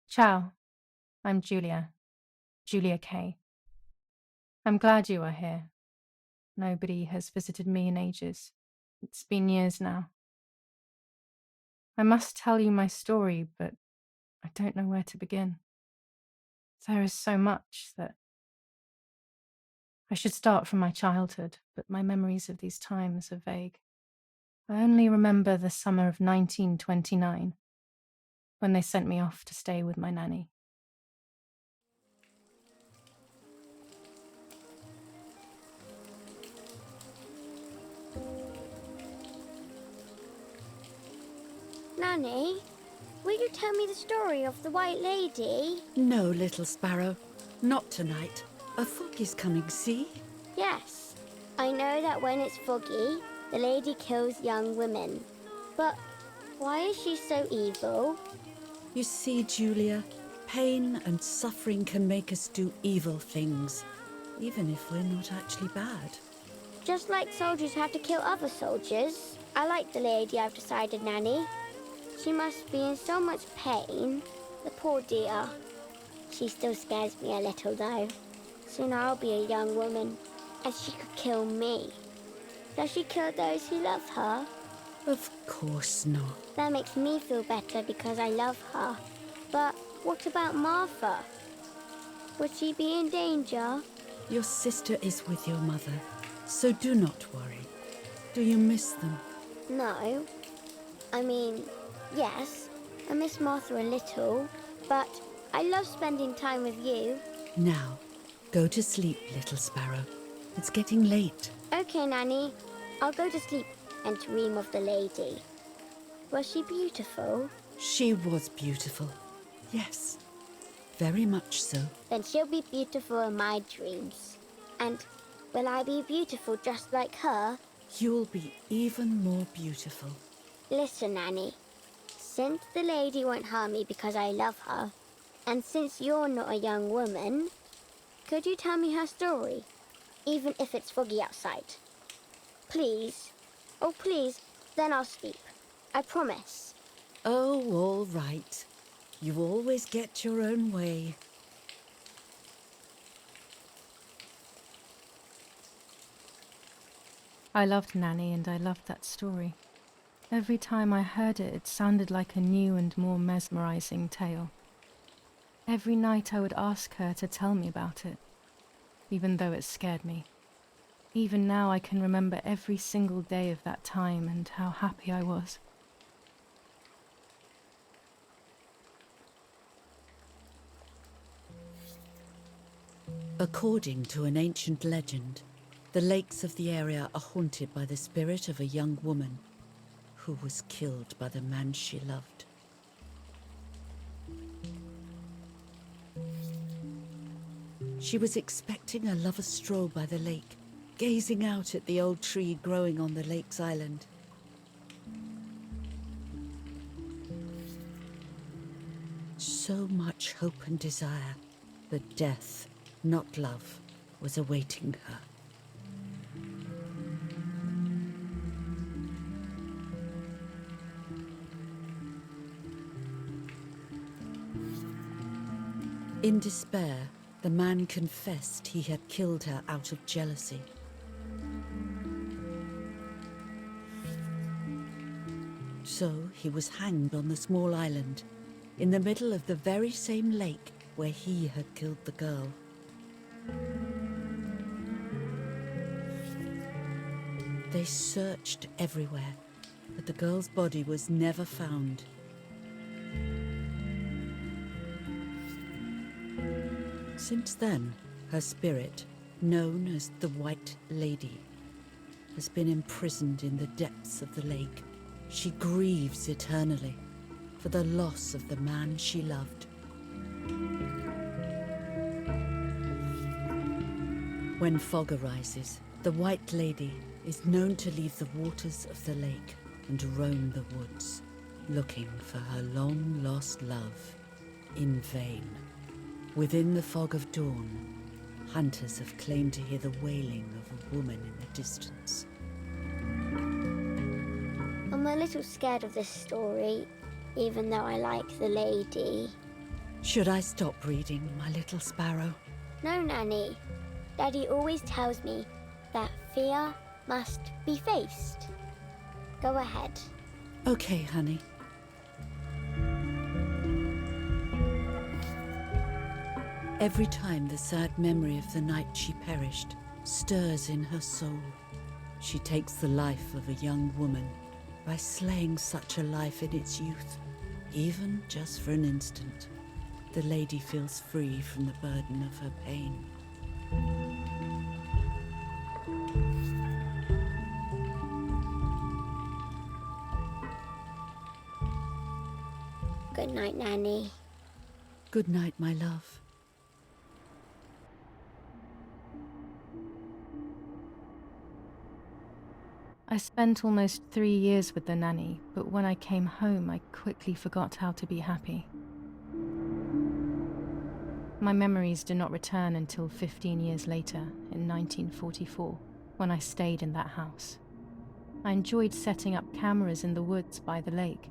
Ciao, I'm Julia K. I'm glad you are here. Nobody has visited me in ages. It's been years now. I must tell you my story, but I don't know where to begin. There is so much that I should start from my childhood, but my memories of these times are vague. I only remember the summer of 1929, when they sent me off to stay with my nanny. Nanny, will you tell me the story of the White Lady? No, little sparrow. Not tonight. A fog is coming, see? Yes. I know that when it's foggy, the lady kills young women. But why is she so evil? You see, Julia, pain and suffering can make us do evil things, even if we're not actually bad. Just like soldiers have to kill other soldiers. I like the lady, I've decided, Nanny. She must be in so much pain. The poor dear. She still scares me a little, though. Soon I'll be a young woman, and she could kill me. Does she kill those who love her? Of course not. That makes me feel better because I love her. But what about Martha? Would she be in danger? Your sister is with your mother, so do not worry. Do you miss them? No. I mean, yes, I miss Martha a little, but I love spending time with you. Now, go to sleep, little sparrow. It's getting late. Okay, Nanny. I'll go to sleep and dream of the lady. Was she beautiful? She was beautiful. Yes, very much so. Then she'll be beautiful in my dreams. And will I be beautiful just like her? You'll be even more beautiful. Listen, Nanny. Since the lady won't harm me because I love her, and since you're not a young woman, could you tell me her story, even if it's foggy outside? Please. Oh, please, then I'll sleep. I promise. Oh, all right. You always get your own way. I loved Nanny and I loved that story. Every time I heard it, it sounded like a new and more mesmerizing tale. Every night I would ask her to tell me about it, even though it scared me. Even now I can remember every single day of that time and how happy I was. According to an ancient legend, the lakes of the area are haunted by the spirit of a young woman who was killed by the man she loved. She was expecting a lover's stroll by the lake, gazing out at the old tree growing on the lake's island. So much hope and desire, but death, not love, was awaiting her. In despair, the man confessed he had killed her out of jealousy. So he was hanged on the small island, in the middle of the very same lake where he had killed the girl. They searched everywhere, but the girl's body was never found. Since then, her spirit, known as the White Lady, has been imprisoned in the depths of the lake. She grieves eternally for the loss of the man she loved. When fog arises, the White Lady is known to leave the waters of the lake and roam the woods, looking for her long-lost love in vain. Within the fog of dawn, hunters have claimed to hear the wailing of a woman in the distance. I'm a little scared of this story, even though I like the lady. Should I stop reading, my little sparrow? No, Nanny. Daddy always tells me that fear must be faced. Go ahead. Okay, honey. Every time the sad memory of the night she perished stirs in her soul, she takes the life of a young woman by slaying such a life in its youth. Even just for an instant, the lady feels free from the burden of her pain. Good night, Nanny. Good night, my love. I spent almost 3 years with the nanny, but when I came home, I quickly forgot how to be happy. My memories do not return until 15 years later, in 1944, when I stayed in that house. I enjoyed setting up cameras in the woods by the lake.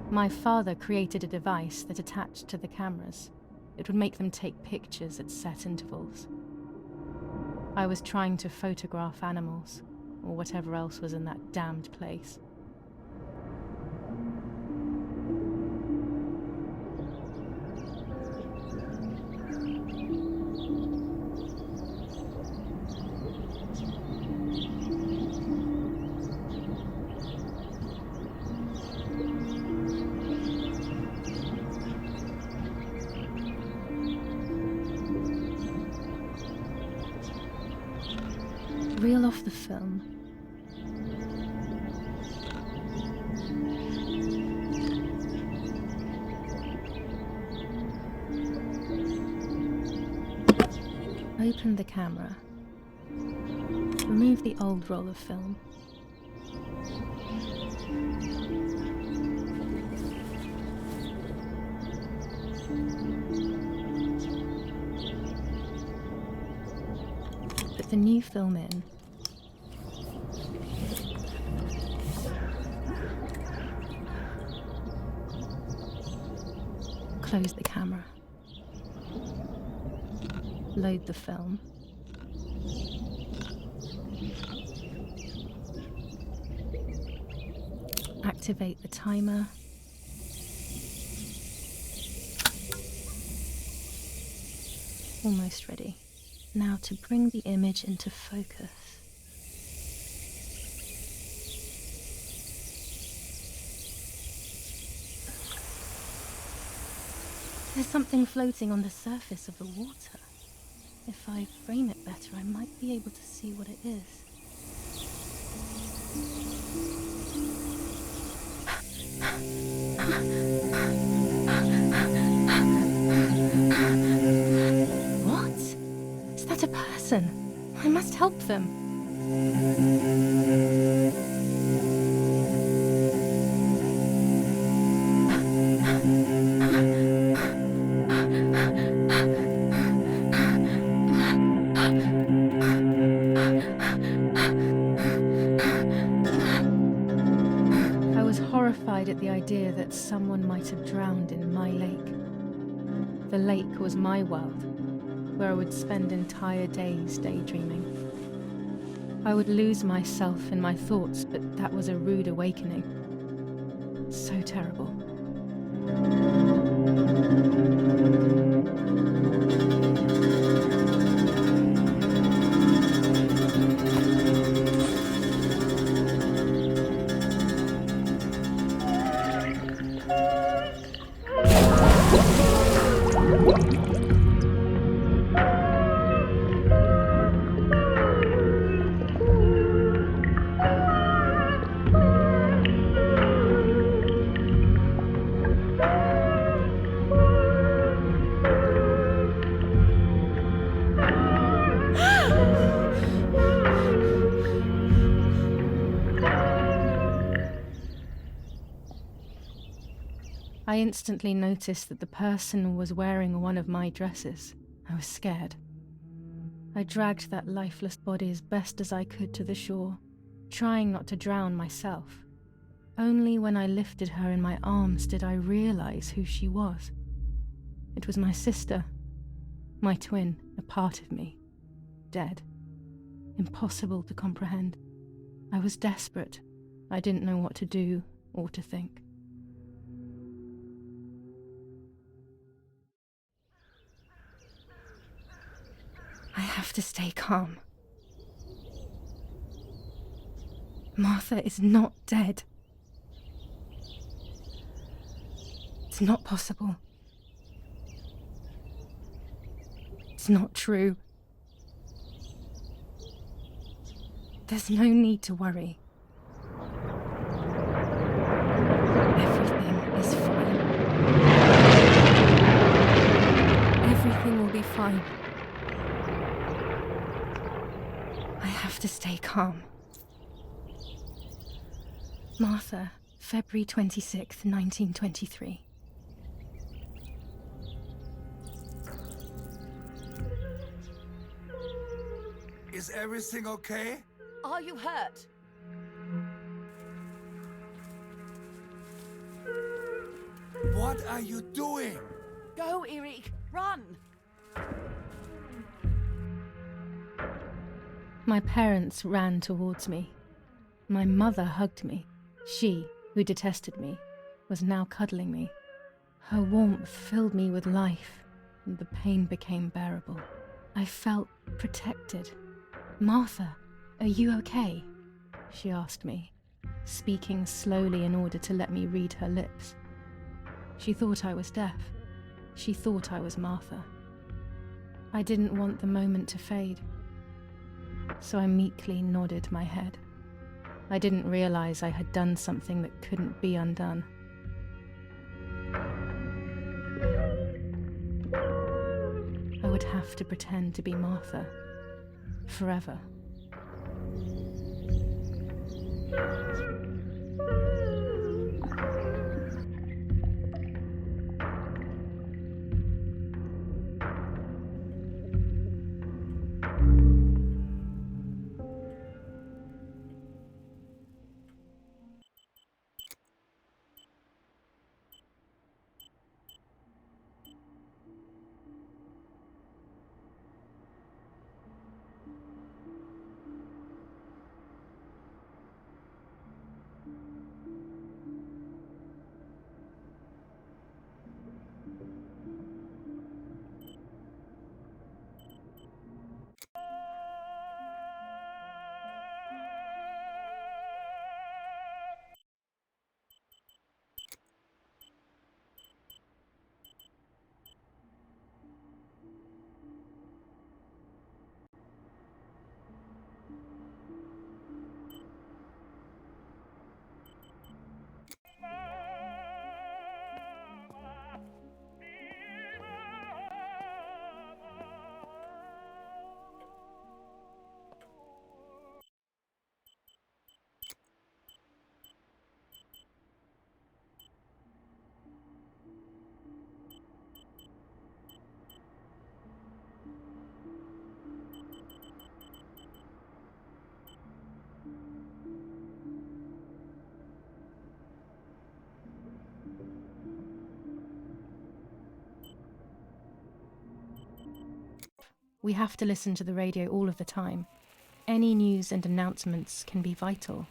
My father created a device that attached to the cameras. It would make them take pictures at set intervals. I was trying to photograph animals, or whatever else was in that damned place. Reel off the film. Open the camera. Remove the old roll of film. Put the new film in. Close the camera. Load the film. Activate the timer. Almost ready. Now to bring the image into focus. There's something floating on the surface of the water. If I frame it better, I might be able to see what it is. person. I must help them. I was horrified at the idea that someone might have drowned in my lake. The lake was my world, where I would spend entire days daydreaming. I would lose myself in my thoughts, but that was a rude awakening. So terrible. I instantly noticed that the person was wearing one of my dresses. I was scared. I dragged that lifeless body as best as I could to the shore, trying not to drown myself. Only when I lifted her in my arms did I realize who she was. It was my sister, my twin, a part of me, dead. Impossible to comprehend. I was desperate. I didn't know what to do or to think. I have to stay calm. Martha is not dead. It's not possible. It's not true. There's no need to worry. Everything is fine. Everything will be fine. I have to stay calm. Martha, February 26th, 1923. Is everything okay? Are you hurt? What are you doing? Go, Eric, run! My parents ran towards me. My mother hugged me. She, who detested me, was now cuddling me. Her warmth filled me with life, and the pain became bearable. I felt protected. "Martha, are you okay?" she asked me, speaking slowly in order to let me read her lips. She thought I was deaf. She thought I was Martha. I didn't want the moment to fade, so I meekly nodded my head. I didn't realize I had done something that couldn't be undone. I would have to pretend to be Martha forever. We have to listen to the radio all of the time. Any news and announcements can be vital.